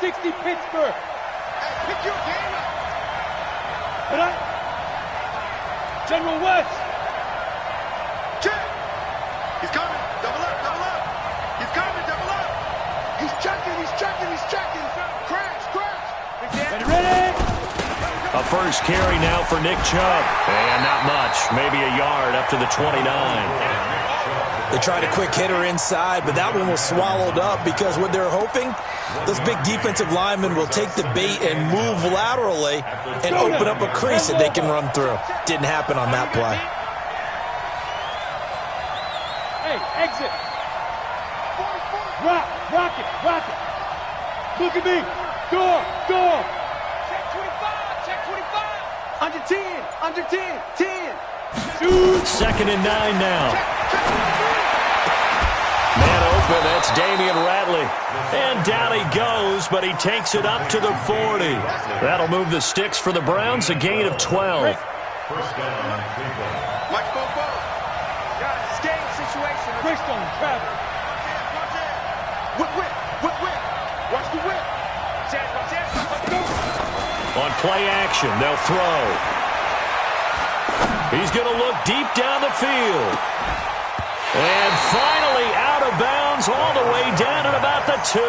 60 Pittsburgh. Hey, pick your game up. Put up. General West. Check. He's coming. Double up, double up. He's coming, double up. He's checking, he's checking, he's checking. Crash, crash. Ready? A first carry now for Nick Chubb. And not much. Maybe a yard up to the 29. They tried a quick hitter inside, but that one was swallowed up because what they're hoping, those big defensive linemen will take the bait and move laterally and open up a crease that they can run through. Didn't happen on that play. Hey, exit. Rock it. Look at me. Door. Check 25, check 25. Under 10, 10. Shoot. 2nd and 9 now. Man open, that's Damian Ratley. And down he goes, but he takes it up to the 40. That'll move the sticks for the Browns, a gain of 12. Mike Bobo. Got a game situation. Chris on travel. Whip. Watch the whip. On play action, they'll throw. He's going to look deep down the field. And finally out of bounds all the way down at about the 2.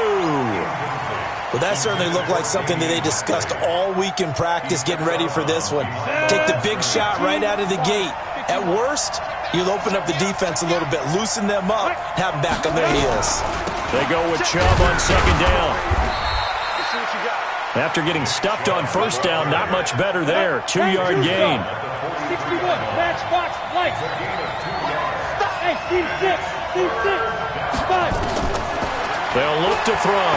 Well, that certainly looked like something that they discussed all week in practice getting ready for this one. Take the big shot right out of the gate. At worst, you'll open up the defense a little bit, loosen them up, have them back on their heels. They go with Chubb on 2nd down. After getting stuffed on 1st down, not much better there. 2-yard gain. 61, matchbox, lights. Hey, team 6, 5. They'll look to throw.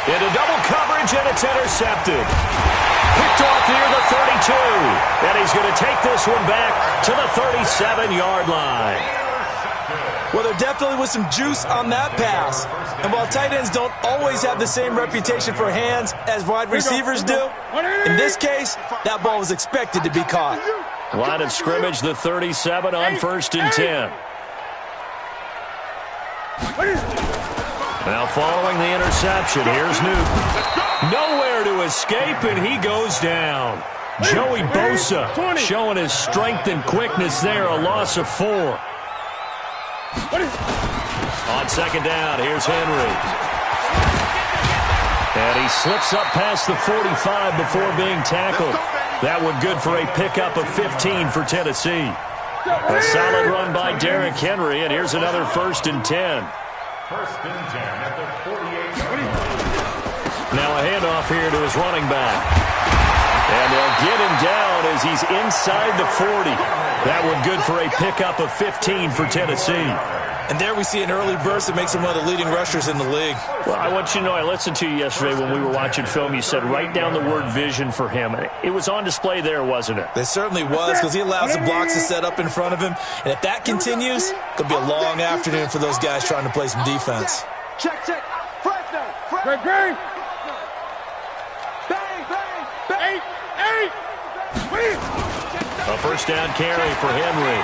Into double coverage, and it's intercepted. Picked off near the 32. And he's going to take this one back to the 37-yard line. Well, there definitely was some juice on that pass. And while tight ends don't always have the same reputation for hands as wide receivers do, in this case, that ball was expected to be caught. Line of scrimmage, the 37 on 1st and 10. Now following the interception, here's Newton. Nowhere to escape, and he goes down. Joey Bosa showing his strength and quickness there, a loss of 4. On 2nd down, here's Henry. And he slips up past the 45 before being tackled. That one good for a pickup of 15 for Tennessee. A solid run by Derrick Henry, and here's another 1st and 10. 1st and 10 at the 48. Now a handoff here to his running back. And they'll get him down as he's inside the 40. That one good for a pickup of 15 for Tennessee. And there we see an early burst that makes him one of the leading rushers in the league. Well, I want you to know, I listened to you yesterday when we were watching film. You said write down the word vision for him. It was on display there, wasn't it? It certainly was, because he allows the blocks to set up in front of him. And if that continues, it could be a long afternoon for those guys trying to play some defense. Check. Fresno. Great. Bang. A 1st down carry for Henry.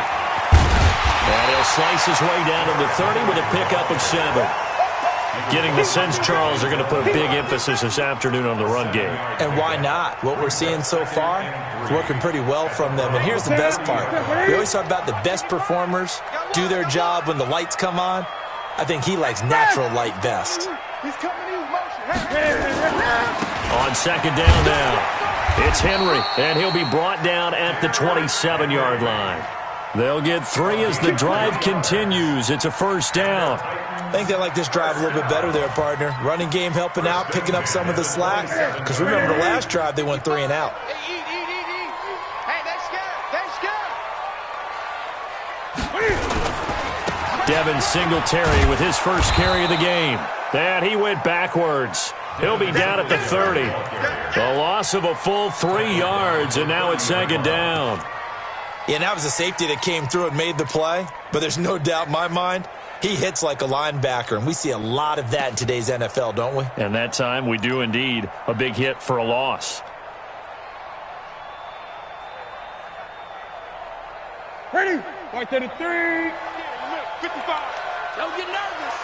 And he'll slice his way down to the 30 with a pickup of 7. Getting the sense, Charles, are going to put big emphasis this afternoon on the run game. And why not? What we're seeing so far is working pretty well from them. And here's the best part. We always talk about the best performers do their job when the lights come on. I think he likes natural light best. He's coming in motion. On 2nd down now, it's Henry, and he'll be brought down at the 27-yard line. They'll get 3 as the drive continues. It's a 1st down. I think they like this drive a little bit better there, partner. Running game helping out, picking up some of the slack. Because remember, the last drive, they went 3 and out. Hey, eat. Hey, they scared. Devin Singletary with his first carry of the game. And he went backwards. He'll be down at the 30. The loss of a full 3 yards, and now it's 2nd down. Yeah, and that was a safety that came through and made the play. But there's no doubt in my mind, he hits like a linebacker, and we see a lot of that in today's NFL, don't we? And that time we do indeed. A big hit for a loss. Ready? Right to the 3. 55. Don't get nervous.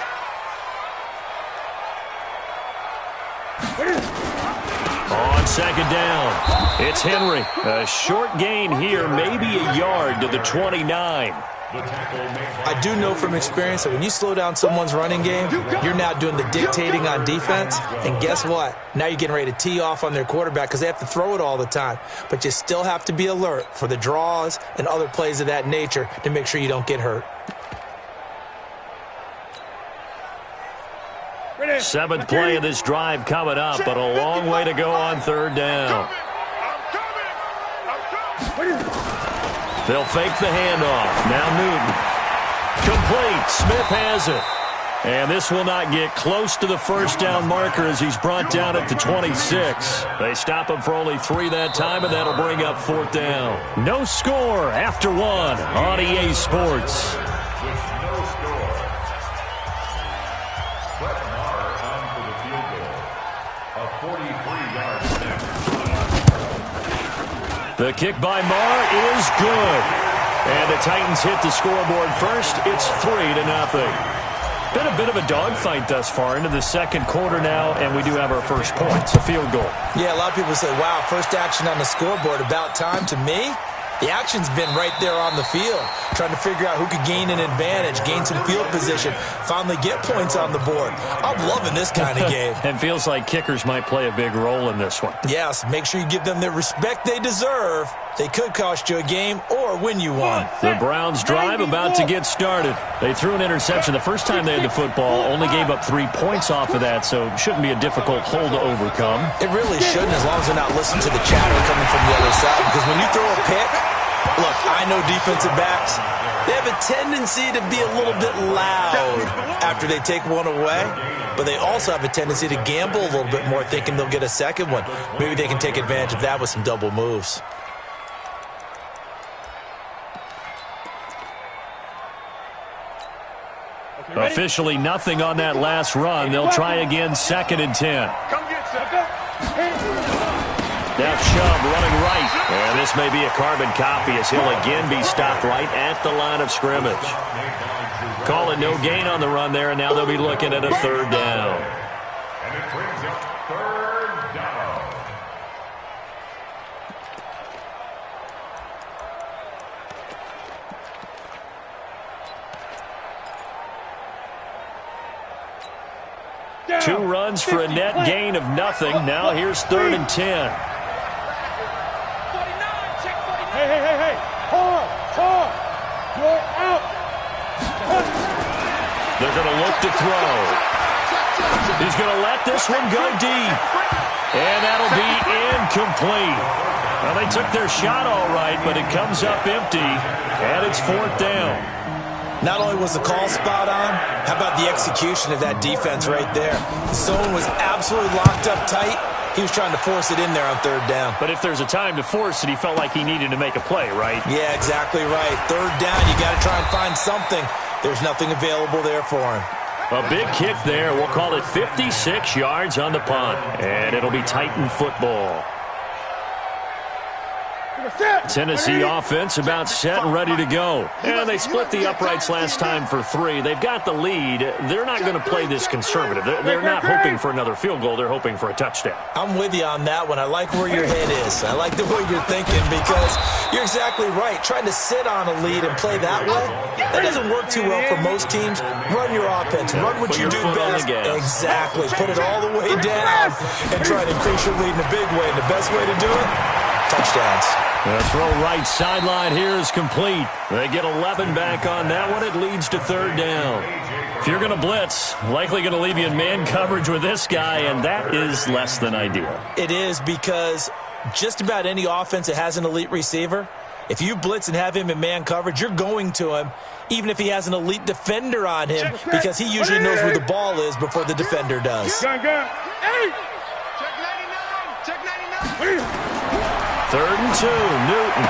On second down, it's Henry. A short gain here, maybe a yard to the 29. I do know from experience that when you slow down someone's running game, you're now doing the dictating on defense. And guess what? Now you're getting ready to tee off on their quarterback because they have to throw it all the time. But you still have to be alert for the draws and other plays of that nature to make sure you don't get hurt. Seventh play of this drive coming up, but a long way to go on third down. They'll fake the handoff. Now Newton. Complete. Smith has it. And this will not get close to the first down marker as he's brought down at the 26. They stop him for only 3 that time, and that'll bring up fourth down. No score after 1 on EA Sports. The kick by Marr is good. And the Titans hit the scoreboard first. It's 3-0. Been a bit of a dogfight thus far into the second quarter now, and we do have our first points, a field goal. Yeah, a lot of people say, wow, first action on the scoreboard, about time. To me, the action's been right there on the field, trying to figure out who could gain an advantage, gain some field position, finally get points on the board. I'm loving this kind of game. And feels like kickers might play a big role in this one. Yes, make sure you give them the respect they deserve. They could cost you a game or win you one. The Browns drive about to get started. They threw an interception the first time they had the football, only gave up 3 points off of that, so shouldn't be a difficult hole to overcome. It really shouldn't, as long as they're not listening to the chatter coming from the other side, because when you throw a pick, look, I know defensive backs, they have a tendency to be a little bit loud after they take one away, but they also have a tendency to gamble a little bit more, thinking they'll get a second one. Maybe they can take advantage of that with some double moves. Officially nothing on that last run. They'll try again, 2nd and 10. Now Chubb running right. And this may be a carbon copy as he'll again be stopped right at the line of scrimmage. Call it no gain on the run there, and now they'll be looking at a third down. And it brings up third down. Two runs for a net gain of nothing. Now here's 3rd and 10. Hey. Hard. You're out. They're going to look to throw. He's going to let this one go deep. And that'll be incomplete. Well, they took their shot all right, but it comes up empty. And it's 4th down. Not only was the call spot on, how about the execution of that defense right there? The zone was absolutely locked up tight. He was trying to force it in there on 3rd down. But if there's a time to force it, he felt like he needed to make a play, right? Yeah, exactly right. 3rd down, you got to try and find something. There's nothing available there for him. A big kick there. We'll call it 56 yards on the punt. And it'll be Titan football. Tennessee offense about set and ready to go. And they split the uprights last time for 3. They've got the lead. They're not going to play this conservative. They're not hoping for another field goal. They're hoping for a touchdown. I'm with you on that one. I like where your head is. I like the way you're thinking because you're exactly right. Trying to sit on a lead and play that way, that doesn't work too well for most teams. Run your offense. Run what you do best. Exactly. Put it all the way down and try to increase your lead in a big way. And the best way to do it, touchdowns. The throw right sideline here is complete. They get 11 back on that one. It leads to 3rd down. If you're going to blitz, likely going to leave you in man coverage with this guy, and that is less than ideal. It is because just about any offense that has an elite receiver, if you blitz and have him in man coverage, you're going to him, even if he has an elite defender on him, because he usually knows where the ball is before the defender does. Check 99. Check 99. 3rd and 2, Newton.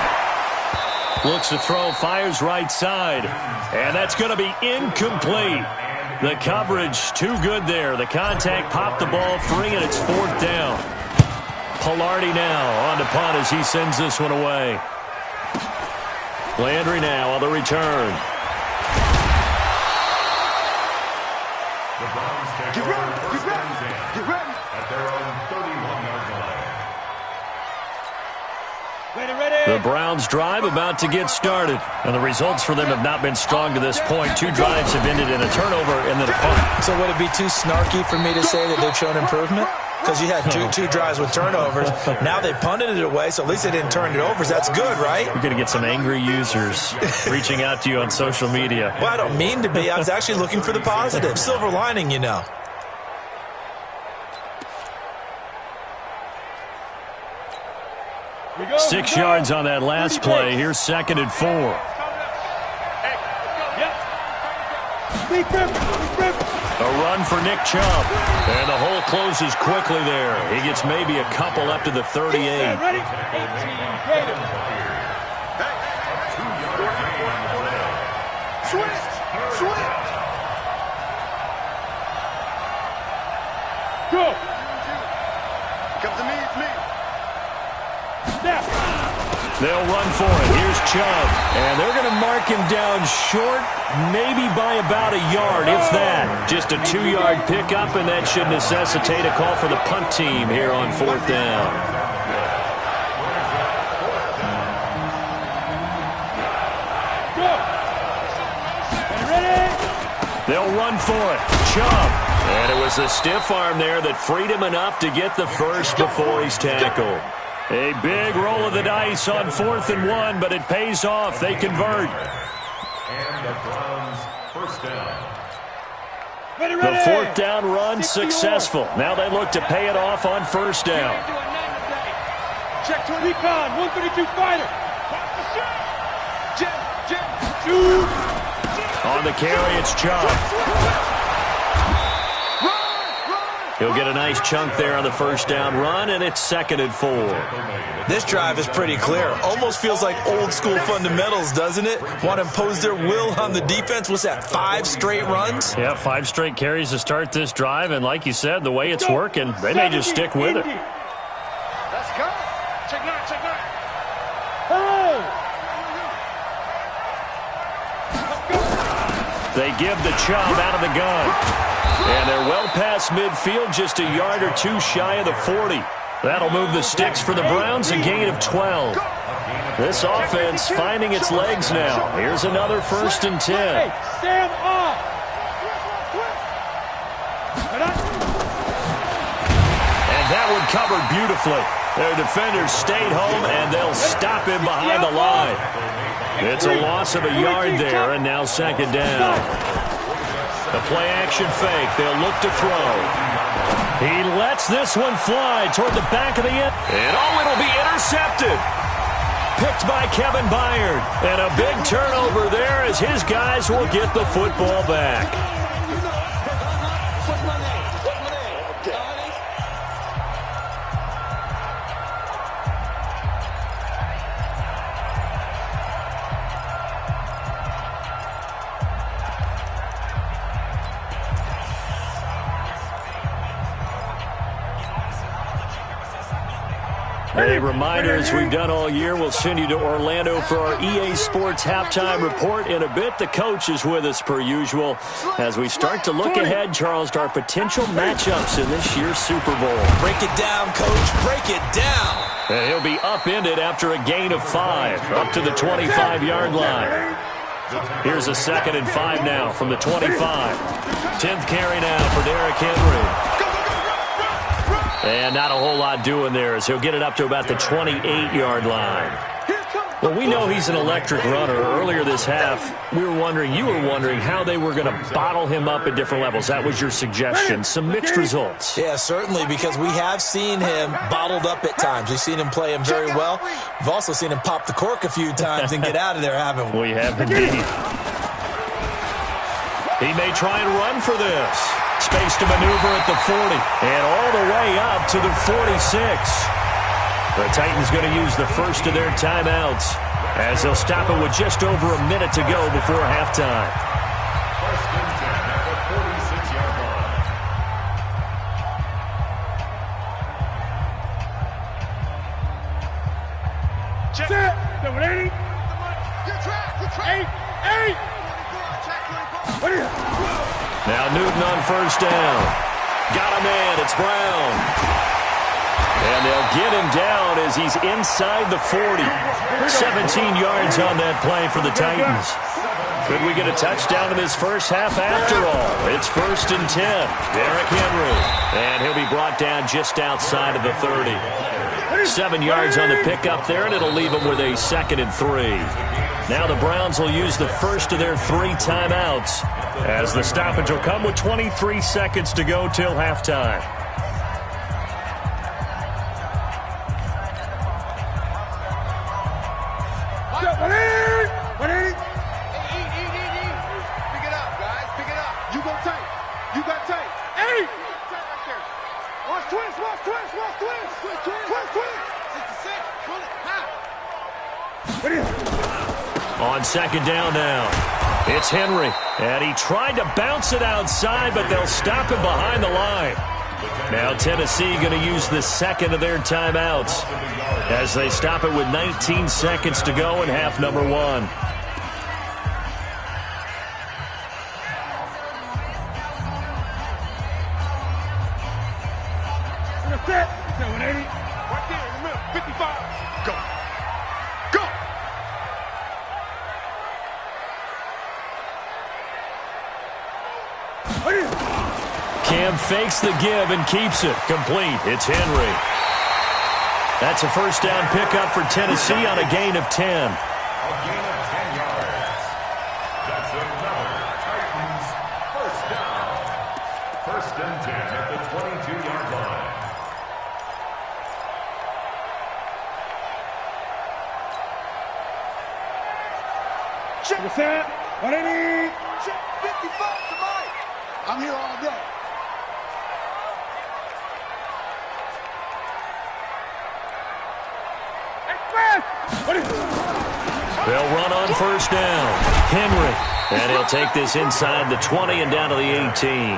Looks to throw, fires right side. And that's going to be incomplete. The coverage too good there. The contact popped the ball free, and it's 4th down. Pilardi now on the punt as he sends this one away. Landry now on the return. Browns take Get over ready, first get ready, and 10 get ready. at their own 31-yard line. The Browns drive about to get started. And the results for them have not been strong to this point. 2 drives have ended in a turnover and then a punt. So would it be too snarky for me to say that they've shown improvement? Because you had two drives with turnovers. Now they punted it away, so at least they didn't turn it over. So that's good, right? You're going to get some angry users reaching out to you on social media. Well, I don't mean to be. I was actually looking for the positive. Silver lining, you know. We go, 6 yards on that last play. Here's 2nd and 4. A run for Nick Chubb. And the hole closes quickly there. He gets maybe a couple up to the 38. Ready? 18, Switch, switch. go. Comes to me, it's me. Snap. They'll run for it. Here's Chubb. And they're going to mark him down short, maybe by about a yard, if that. Just a 2-yard pickup, and that should necessitate a call for the punt team here on 4th down. Go. Ready? They'll run for it. Chubb. And it was a stiff arm there that freed him enough to get the first before he's tackled. A big roll of the dice on 4th and 1, but it pays off. They convert. And the Browns first down. The 4th down run successful. Now they look to pay it off on 1st down. Check to recon, 132 fighter. Jet. Shoot. On the carry, it's Chubb. He'll get a nice chunk there on the 1st down run, and it's 2nd and 4. This drive is pretty clear. Almost feels like old school fundamentals, doesn't it? Want to impose their will on the defense. What's that, 5 straight runs? Yeah, 5 straight carries to start this drive, and like you said, the way it's working, they may just stick with it. Let's go. Check nine. Hurry. They give the Chubb out of the gun. And they're well past midfield, just a yard or 2 shy of the 40. That'll move the sticks for the Browns, a gain of 12. This offense finding its legs now. Here's another 1st and 10. Hey, Sam off. And that one covered beautifully. Their defenders stayed home, and they'll stop him behind the line. It's a loss of a yard there, and now 2nd down. The play-action fake. They'll look to throw. He lets this one fly toward the back of the end. And it'll be intercepted. Picked by Kevin Byard. And a big turnover there as his guys will get the football back. A reminder, as we've done all year, we'll send you to Orlando for our EA Sports halftime report in a bit. The coach is with us per usual as we start to look ahead, Charles, to our potential matchups in this year's Super Bowl. Break it down, Coach. Break it down. And he'll be upended after a gain of 5 up to the 25-yard line. Here's a 2nd and 5 now from the 25. 10th carry now for Derrick Henry. And not a whole lot doing there as he'll get it up to about the 28-yard line. Well, we know he's an electric runner. Earlier this half, you were wondering how they were going to bottle him up at different levels. That was your suggestion. Some mixed results. Yeah, certainly, because we have seen him bottled up at times. We've seen him play him very well. We've also seen him pop the cork a few times and get out of there, haven't we? We have indeed. He may try and run for this. Space to maneuver at the 40 and all the way up to the 46. The Titans going to use the first of their timeouts as they'll stop it with just over a minute to go before halftime. 1st and 10 at the 46-yard line. Check. Double 80. Good track. 8. What is it? Now Newton on first down. Got a man. It's Brown. And they'll get him down as he's inside the 40. 17 yards on that play for the Titans. Could we get a touchdown in this first half after all? It's 1st and 10. Derrick Henry. And he'll be brought down just outside of the 30. 7 yards on the pickup there, and it'll leave them with a 2nd and 3. Now the Browns will use the first of their 3 timeouts as the stoppage will come with 23 seconds to go till halftime. On 2nd down now, it's Henry, and he tried to bounce it outside, but they'll stop him behind the line. Now Tennessee going to use the 2nd of their timeouts as they stop it with 19 seconds to go in half number 1. Cam fakes the give and keeps it complete. It's Henry. That's a 1st down pickup for Tennessee on a gain of 10. A gain of 10 yards. That's another Titans first down. 1st and 10 at the 22-yard line. Check the set. 180. Check 55 tonight. I'm here all day. They'll run on 1st down. Henry. And he'll take this inside the 20 and down to the 18.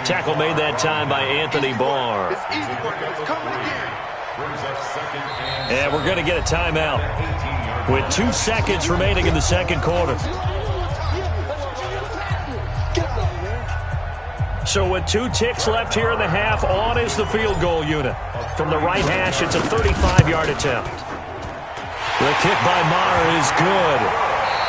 Tackle made that time by Anthony Barr. It's easy work. It's coming again. And we're going to get a timeout with 2 seconds remaining in the 2nd quarter. So with 2 ticks left here in the half, on is the field goal unit. From the right hash, it's a 35-yard attempt. The kick by Maher is good.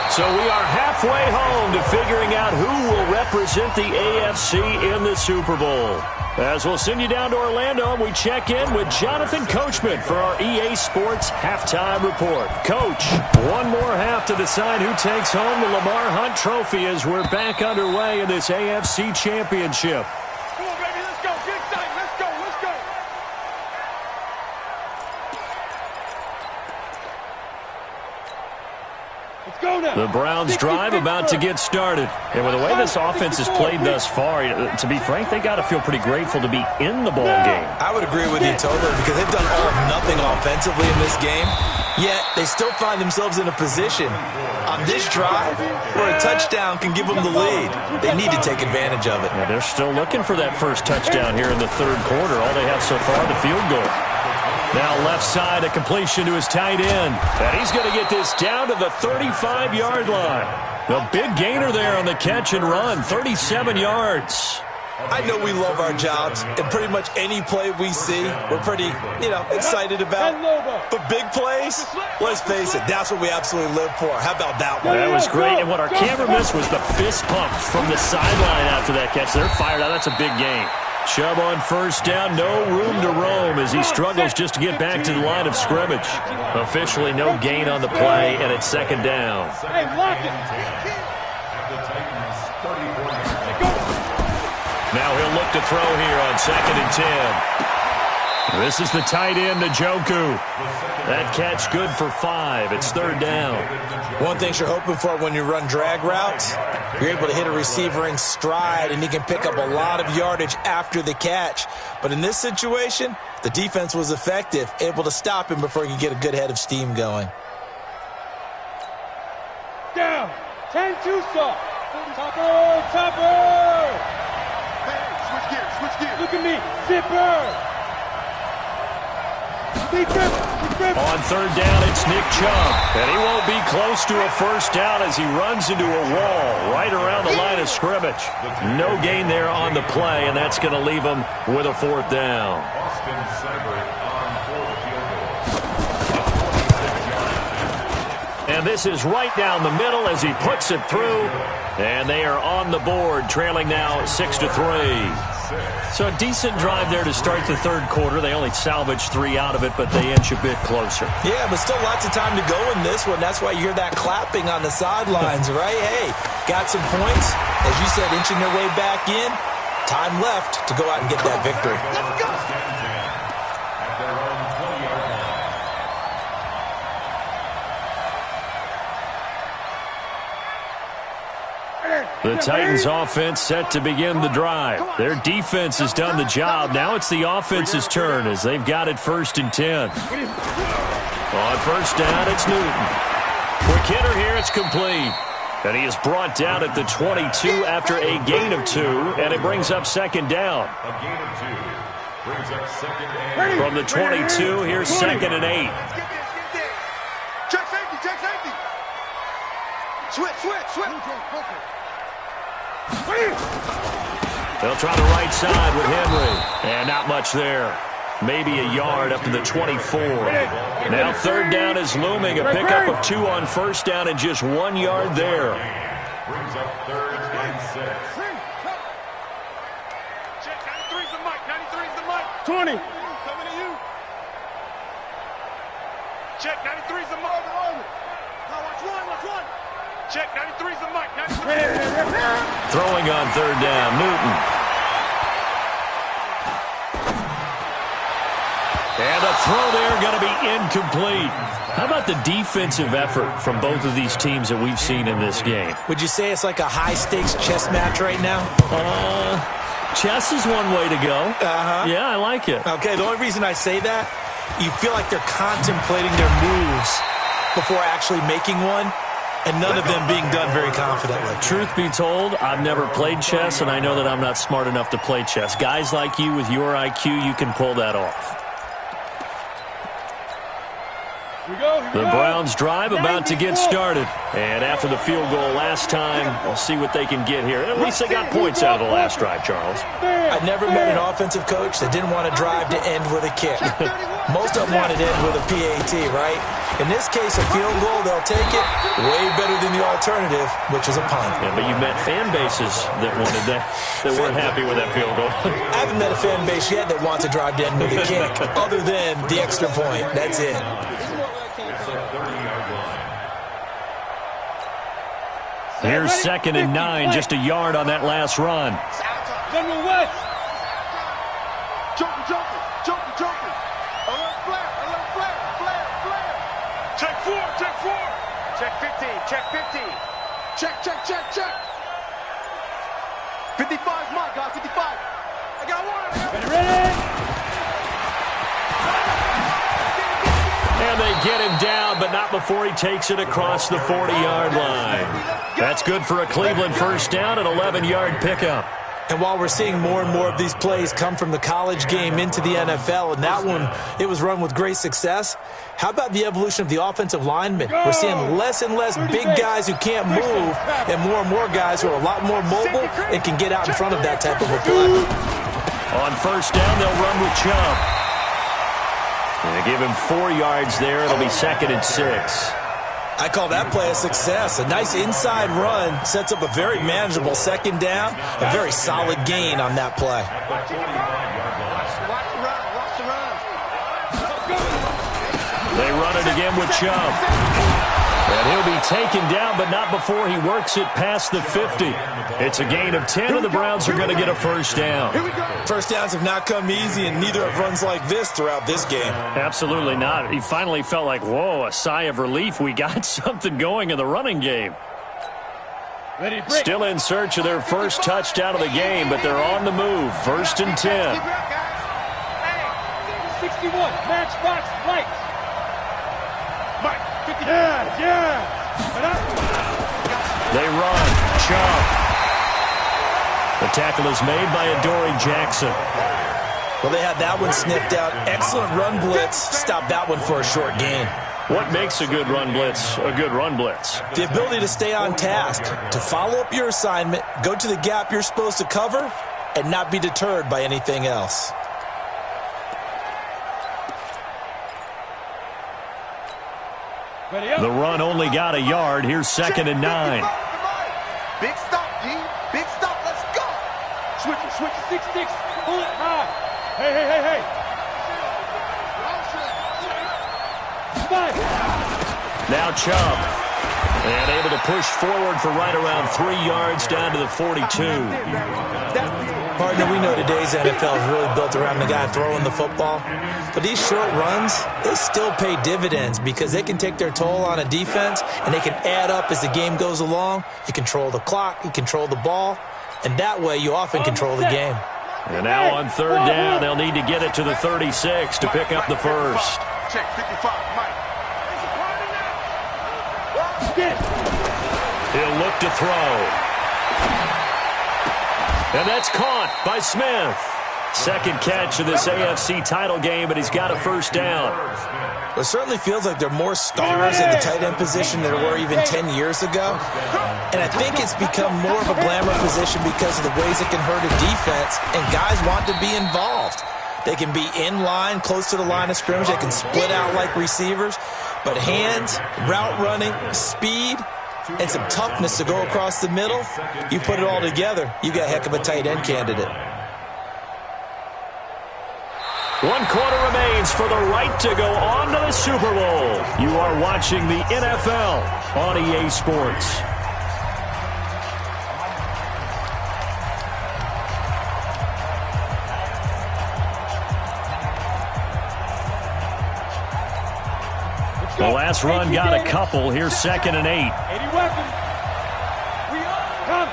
So we are halfway home to figuring out who will represent the AFC in the Super Bowl. As we'll send you down to Orlando, we check in with Jonathan Coachman for our EA Sports Halftime Report. Coach, one more half to decide who takes home the Lamar Hunt Trophy as we're back underway in this AFC Championship. Come on, baby, let's go. Get excited. Let's go. Let's go. Let's go now. The Browns drive about to get started. And with the way this offense has played thus far, to be frank, they got to feel pretty grateful to be in the ball game. I would agree with you totally because they've done all of nothing offensively in this game, yet they still find themselves in a position on this drive where a touchdown can give them the lead. They need to take advantage of it. Yeah, they're still looking for that first touchdown here in the 3rd quarter. All they have so far, the field goal. Now left side, a completion to his tight end. And he's going to get this down to the 35-yard line. The big gainer there on the catch and run, 37 yards. I know we love our jobs, and pretty much any play we see, we're pretty, excited about. But big plays, let's face it, that's what we absolutely live for. How about that one? That was great, and what our camera missed was the fist pump from the sideline after that catch. They're fired out. That's a big gain. Chubb on 1st down, no room to roam as he struggles just to get back to the line of scrimmage. Officially no gain on the play, and it's 2nd down. Hey, lock it. Now he'll look to throw here on 2nd and 10. This is the tight end, Njoku. That catch good for 5. It's 3rd down. One thing you're hoping for when you run drag routes, you're able to hit a receiver in stride, and he can pick up a lot of yardage after the catch. But in this situation, the defense was effective, able to stop him before he could get a good head of steam going. Down. 10-2 stop. Topper. Hey, switch gears. Look at me. Zipper. Defense. On third down, it's Nick Chubb. And he won't be close to a first down as he runs into a wall right around the line of scrimmage. No gain there on the play, and that's going to leave him with a fourth down. Austin Seibert on for the field goal. And this is right down the middle as he puts it through. And they are on the board, trailing now 6-3. So a decent drive there to start the third quarter. They only salvaged 3 out of it, but they inch a bit closer. Yeah, but still lots of time to go in this one. That's why you hear that clapping on the sidelines, right? Hey, got some points. As you said, inching their way back in. Time left to go out and get that victory. At their own 20-yard line. The Titans offense set to begin the drive. Their defense has done the job. Now it's the offense's turn as they've got it 1st and 10. On first down, it's Newton. Quick hitter here, it's complete. And he is brought down at the 22 after a gain of 2, and it brings up second down. A gain of 2 brings up second and From the 22, here's 2nd and 8. Check safety, check safety. Switch. They'll try the right side with Henry. And not much there. Maybe a yard up to the 24. Now third down is looming. A pickup of 2 on first down and just 1 yard there. brings up 3rd and 6. Check, 93's the mic, 93's the mic. 20. Coming to you. Check, 93's the mic. Now watch one. Check, 93's the mic, 93. Throwing on third down, Newton. And a throw there going to be incomplete. How about the defensive effort from both of these teams that we've seen in this game? Would you say it's like a high-stakes chess match right now? Chess is one way to go. Yeah, I like it. Okay, the only reason I say that, you feel like they're contemplating their moves before actually making one, and none of them being done very confidently. Truth be told, I've never played chess, and I know that I'm not smart enough to play chess. Guys like you with your IQ, you can pull that off. The Browns drive about to get started. And after the field goal last time, we'll see what they can get here. At least they got points out of the last drive, Charles. I never met an offensive coach that didn't want to drive to end with a kick. Most of them wanted to end with a PAT, right? In this case, a field goal, they'll take it. Way better than the alternative, which is a punt. Yeah, but you met fan bases that wanted that weren't happy with that field goal. I haven't met a fan base yet that wants to drive to end with a kick, other than the extra point. That's it. Here's 2nd and 9, just a yard on that last run. General West. Jumping. Alert flare. Check 4. Check 15. Check. 55's my guy, 55. I got one. Ready? And they get him down, but not before he takes it across the 40-yard line. That's good for a Cleveland first down, an 11-yard pickup. And while we're seeing more and more of these plays come from the college game into the NFL, and that one, it was run with great success, how about the evolution of the offensive linemen? We're seeing less and less big guys who can't move and more guys who are a lot more mobile and can get out in front of that type of a play. On first down, they'll run with Chubb. And they give him 4 yards there. It'll be 2nd and 6. I call that play a success. A nice inside run sets up a very manageable second down. A very solid gain on that play. They run it again with Chubb. And he'll be taken down, but not before he works it past the 50. It's a gain of 10, and the Browns are going to get a first down. First downs have not come easy, and neither have runs like this throughout this game. Absolutely not. He finally felt like, whoa, a sigh of relief. We got something going in the running game. Still in search of their first touchdown of the game, but they're on the move. 1st and 10. 61. Matchbox right. Yeah. They run. Chubb. The tackle is made by Adoree Jackson. Well, they had that one sniffed out. Excellent run blitz. Stop that one for a short gain. What makes a good run blitz a good run blitz? The ability to stay on task, to follow up your assignment, go to the gap you're supposed to cover, and not be deterred by anything else. The run only got a yard. Here's 2nd and 9. Big stop, G. Big stop. Let's go. Switch it, 6-6. Pull it high. Hey. Spike. Now Chubb. And able to push forward for right around 3 yards down to the 42. Partner, we know today's NFL is really built around the guy throwing the football. But these short runs, they still pay dividends because they can take their toll on a defense and they can add up as the game goes along. You control the clock, you control the ball, and that way you often control the game. And now on 3rd down, they'll need to get it to the 36 to pick up the first. Check 55, Mike. He'll look to throw. And that's caught by Smith. Second catch of this AFC title game, but he's got a first down. It certainly feels like there are more stars at the tight end position than there were even 10 years ago. And I think it's become more of a glamour position because of the ways it can hurt a defense, and guys want to be involved. They can be in line, close to the line of scrimmage. They can split out like receivers. But hands, route running, speed, and some toughness to go across the middle, you put it all together, you got a heck of a tight end candidate. 1 quarter remains for the right to go on to the Super Bowl. You are watching the NFL on EA Sports. The last run got a couple. Here's 2nd and 8. 80 weapons. Come.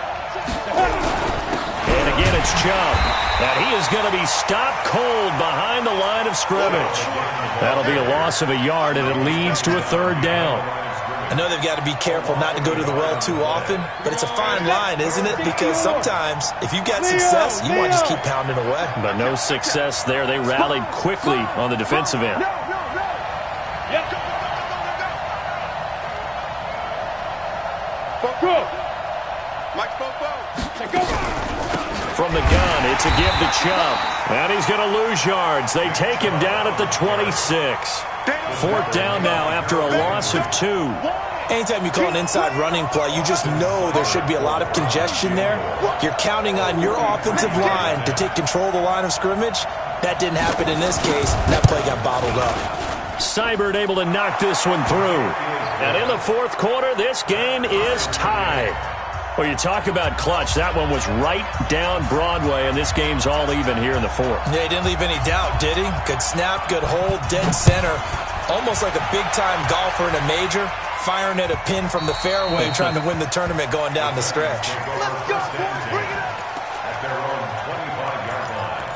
And again, it's Chubb. And he is going to be stopped cold behind the line of scrimmage. That'll be a loss of a yard, and it leads to a 3rd down. I know they've got to be careful not to go to the well too often, but it's a fine line, isn't it? Because sometimes, if you've got success, you want to just keep pounding away. But no success there. They rallied quickly on the defensive end. From the gun, it's a give to Chubb. And he's going to lose yards. They take him down at the 26. 4th down now after a loss of 2. Anytime you call an inside running play, you just know there should be a lot of congestion there. You're counting on your offensive line to take control of the line of scrimmage. That didn't happen in this case. That play got bottled up. Seibert able to knock this one through. And in the 4th quarter, this game is tied. Well, you talk about clutch. That one was right down Broadway, and this game's all even here in the 4th. Yeah, he didn't leave any doubt, did he? Good snap, good hold, dead center. Almost like a big-time golfer in a major, firing at a pin from the fairway, trying to win the tournament going down the stretch. Let's go, boys. Bring it up. At their own 25-yard line.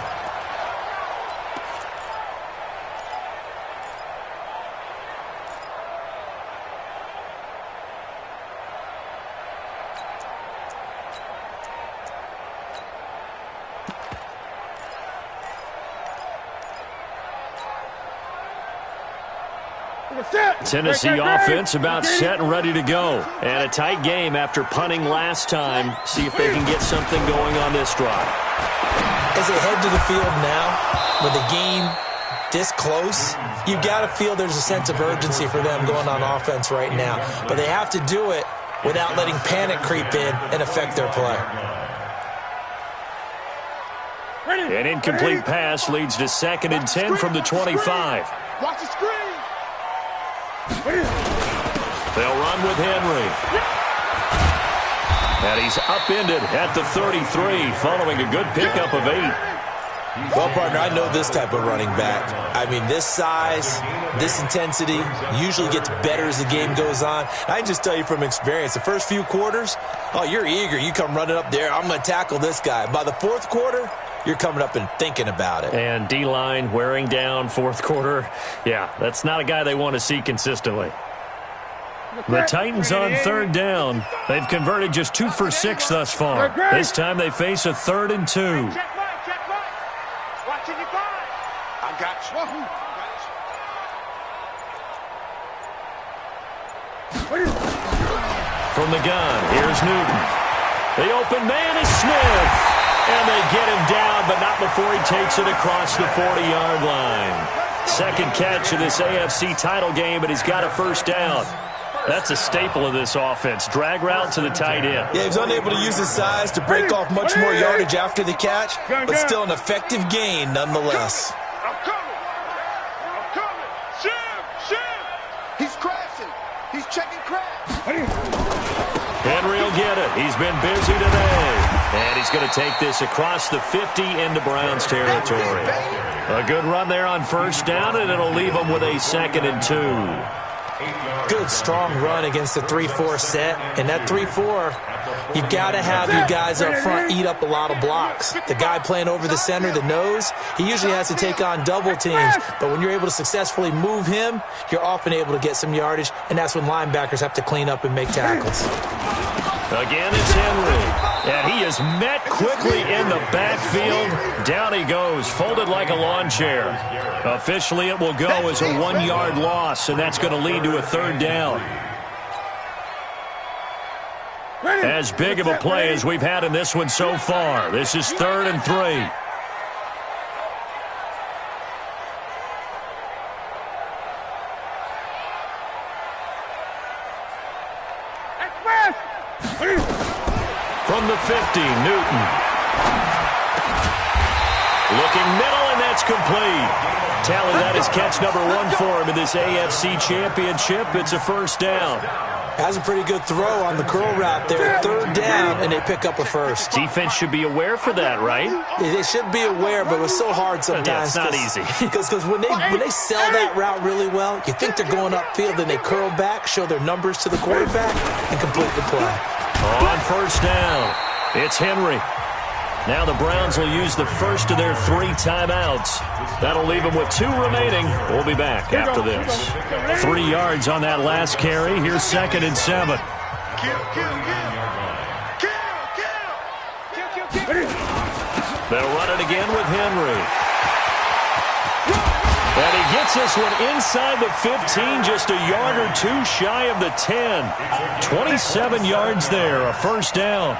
Tennessee offense about set and ready to go. And a tight game after punting last time. See if they can get something going on this drive. As they head to the field now, with the game this close, you got to feel there's a sense of urgency for them going on offense right now. But they have to do it without letting panic creep in and affect their play. An incomplete pass leads to 2nd and 10 from the 25. Watch the screen. They'll run with Henry. And he's upended at the 33 following a good pickup of 8. Well, partner, I know this type of running back. I mean, this size, this intensity usually gets better as the game goes on. I can just tell you from experience, the first few quarters, oh, you're eager. You come running up there, I'm going to tackle this guy. By the 4th quarter, you're coming up and thinking about it. And D-line wearing down 4th quarter. Yeah, that's not a guy they want to see consistently. The Titans on 3rd down. They've converted just 2 for 6 thus far. This time they face a 3rd and 2. Check Mike. Watching you, Mike. From the gun, here's Newton. The open man is Smith. And they get him down, but not before he takes it across the 40-yard line. Second catch of this AFC title game, but he's got a first down. That's a staple of this offense. Drag route to the tight end. Yeah, he was unable to use his size to break off much more yardage after the catch, but still an effective gain nonetheless. I'm coming. Shim. He's crashing. He's checking crash. Henry will get it. He's been busy today. And he's going to take this across the 50 into Browns territory. A good run there on first down, and it'll leave them with a 2nd and 2. Good, strong run against the 3-4 set. And that 3-4, you've got to have your guys up front eat up a lot of blocks. The guy playing over the center, the nose, he usually has to take on double teams. But when you're able to successfully move him, you're often able to get some yardage, and that's when linebackers have to clean up and make tackles. Again, it's Henry. And he is met quickly in the backfield. Down he goes, folded like a lawn chair. Officially, it will go as a 1-yard loss, and that's going to lead to a 3rd down. As big of a play as we've had in this one so far. This is 3rd and 3. From the 50, Newton. Looking middle, and that's complete. Tally that is catch number 1 for him in this AFC Championship. It's a first down. Has a pretty good throw on the curl route there. 3rd down, and they pick up a first. Defense should be aware for that, right? They should be aware, but it's so hard sometimes. Yeah, it's not easy. Because when they sell that route really well, you think they're going upfield, then they curl back, show their numbers to the quarterback, and complete the play. On first down, it's Henry. Now the Browns will use the first of their 3 timeouts. That'll leave them with 2 remaining. We'll be back after this. 3 yards on that last carry. Here's 2nd and 7. They'll run it again with Henry. And he gets this one inside the 15, just a yard or 2 shy of the 10. 27 yards there, a first down.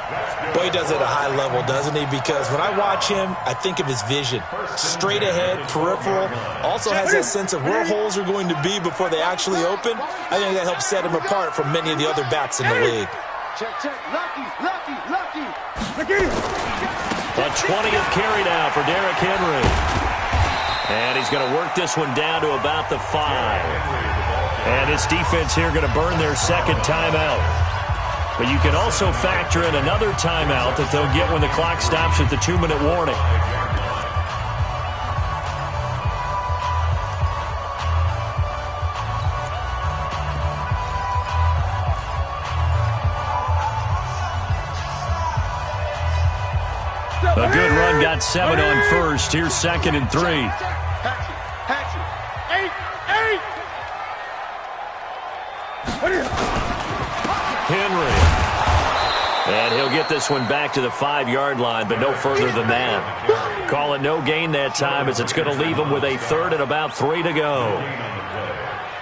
Boy, he does it at a high level, doesn't he? Because when I watch him, I think of his vision. Straight ahead, peripheral. Also has that sense of where holes are going to be before they actually open. I think that helps set him apart from many of the other backs in the league. Check. Lucky. A 20th carry now for Derrick Henry. And he's going to work this one down to about the 5. And his defense here going to burn their 2nd timeout. But you can also factor in another timeout that they'll get when the clock stops at the 2-minute warning. A good run, got 7 on first. Here's 2nd and 3. Hatchet. 8. Henry. And he'll get this one back to the 5-yard line, but no further than that. Call it no gain that time, as it's going to leave him with a 3rd and about 3 to go.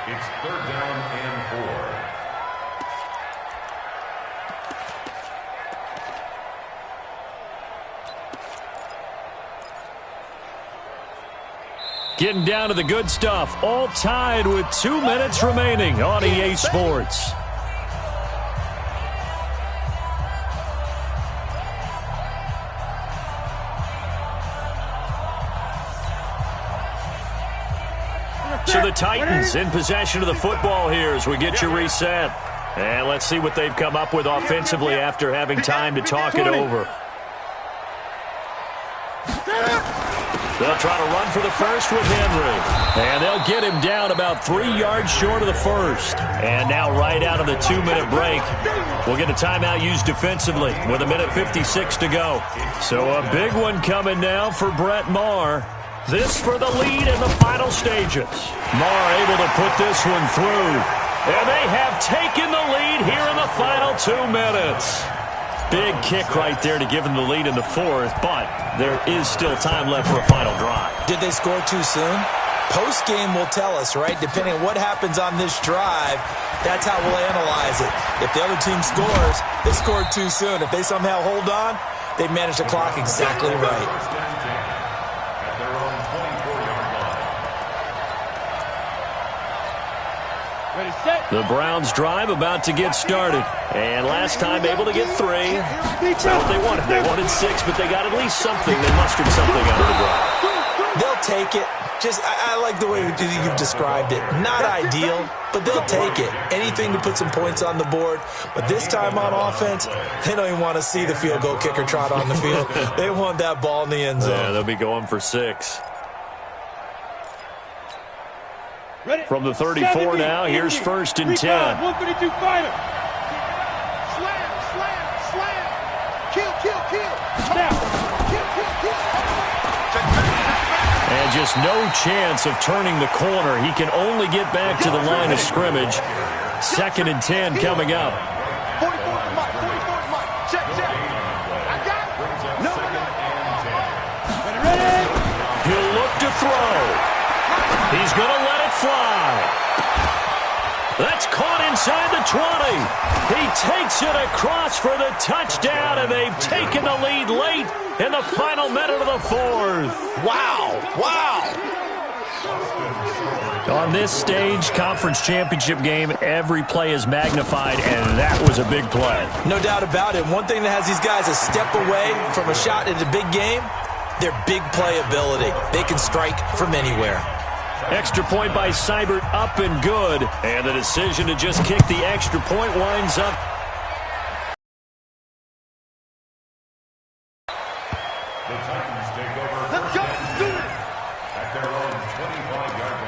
It's 3rd down and 4. Getting down to the good stuff. All tied with 2 minutes remaining on EA Sports. So the Titans in possession of the football here as we get you reset. And let's see what they've come up with offensively after having time to talk it over. They'll try to run for the first with Henry. And they'll get him down about 3 yards short of the first. And now right out of the 2-minute break, we'll get a timeout used defensively with 1:56 to go. So a big one coming now for Brett Maher. This for the lead in the final stages. Maher able to put this one through. And they have taken the lead here in the final 2 minutes. Big kick right there to give them the lead in the 4th, but there is still time left for a final drive. Did they score too soon? Post-game will tell us, right? Depending on what happens on this drive, that's how we'll analyze it. If the other team scores, they scored too soon. If they somehow hold on, they manage the clock exactly right. At their own 24-yard line. Ready, set. The Browns drive about to get started. And last time able to get 3. That's not what they wanted. They wanted 6, but they got at least something. They mustered something out of the drive. They'll take it. I like the way you've described it. Not ideal, but they'll take it. Anything to put some points on the board. But this time on offense, they don't even want to see the field goal kicker trot on the field. They want that ball in the end zone. Yeah, they'll be going for 6. Ready. From the 34 now, here's 1st and 10. 132 fighter. Slam, slam, slam. Kill, kill, kill. Now. Kill, kill, kill. And just no chance of turning the corner. He can only get back to the line of scrimmage. 2nd and 10 coming up. 44's Mike, 44's Mike. Check, check. I got it. No, no. Ready. He'll look to throw. He's going to let it fly. That's caught inside the 20. He takes it across for the touchdown, and they've taken the lead late in the final minute of the 4th. Wow. Wow. On this stage, conference championship game, every play is magnified, and that was a big play. No doubt about it. One thing that has these guys a step away from a shot in the big game, their big playability. They can strike from anywhere. Extra point by Seibert, up and good. And the decision to just kick the extra point winds up. The Titans take over. Let's go. Do it. At their own 25-yard